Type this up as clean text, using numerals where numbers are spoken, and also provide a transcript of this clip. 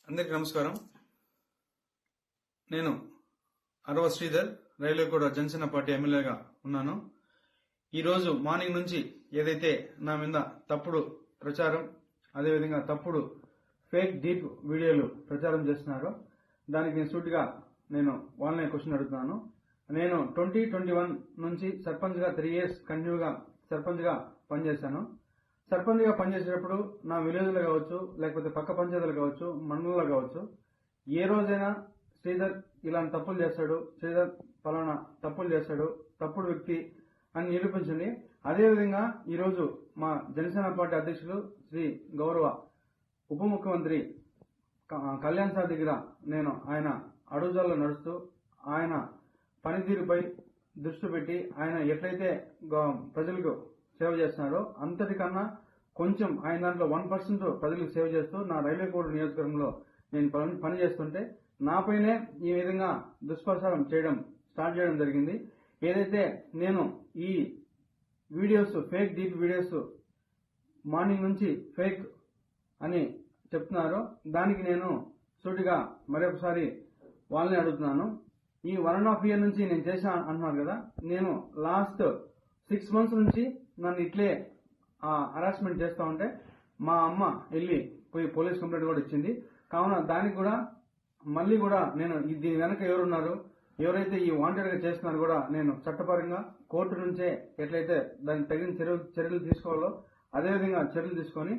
అందరికీ నమస్కారం. నేను అరవ శ్రీధర్, రైల్వేకోట జనసేన పార్టీ ఎమ్మెల్యేగా ఉన్నాను. ఈరోజు మార్నింగ్ నుంచి ఏదైతే నా మీద తప్పుడు ప్రచారం, అదేవిధంగా తప్పుడు ఫేక్ డీప్ వీడియోలు ప్రచారం చేస్తున్నారో దానికి నేను సూటిగా వాళ్ళనే క్వశ్చన్ అడుగుతున్నాను. నేను 2021 నుంచి సర్పంచ్ గా 3 years కంటిన్యూగా సర్పంచ్ గా పనిచేశాను. సర్పంచ్ గా పనిచేసేటప్పుడు నా విలేజ్ లో కావచ్చు, లేకపోతే పక్క పంచాయతీలు కావచ్చు, మండలంలో కావచ్చు, ఏ రోజైనా శ్రీధర్ ఇలాంటి తప్పులు చేస్తాడు, శ్రీధర్ పలానా తప్పులు చేస్తాడు, తప్పుడు వ్యక్తి అని నిరూపించండి. అదేవిధంగా ఈరోజు మా జనసేన పార్టీ అధ్యక్షులు శ్రీ గౌరవ ఉప ముఖ్యమంత్రి కళ్యాణ్ సార్ దగ్గర నేను ఆయన అడుగుజాల్లో నడుస్తూ ఆయన పనితీరుపై దృష్టి పెట్టి ఆయన ఎట్లయితే ప్రజలకు సేవ చేస్తున్నారో అంతటికన్నా కొంచెం ఆయన దాంట్లో 1% ప్రజలకు సేవ చేస్తూ నా రైల్వేకోట నియోజకవర్గంలో నేను పని చేస్తుంటే నాపైనే ఈ విధంగా దుష్ప్రచారం స్టార్ట్ చేయడం జరిగింది. ఏదైతే నేను ఈ videos fake deep videos morning నుంచి ఫేక్ అని చెప్తున్నారో దానికి నేను సూటిగా మరొకసారి వాళ్ళని అడుగుతున్నాను. ఈ 1.5 year నుంచి నేను చేశా అంటున్నారు కదా, నేను లాస్ట్ 6 months నుంచి నన్ను ఇట్లే హరాస్మెంట్ చేస్తా ఉంటే మా అమ్మ వెళ్ళి పోయి పోలీస్ కంప్లైంట్ కూడా ఇచ్చింది. కావున దానికి కూడా మళ్ళీ కూడా నేను దీని వెనక ఎవరున్నారు, ఎవరైతే ఈ వాంటెడ్ గా చేస్తున్నారో కూడా నేను చట్టపరంగా కోర్టు నుంచే ఎట్లయితే దానికి తగిన చర్యలు తీసుకోవాలో అదేవిధంగా చర్యలు తీసుకొని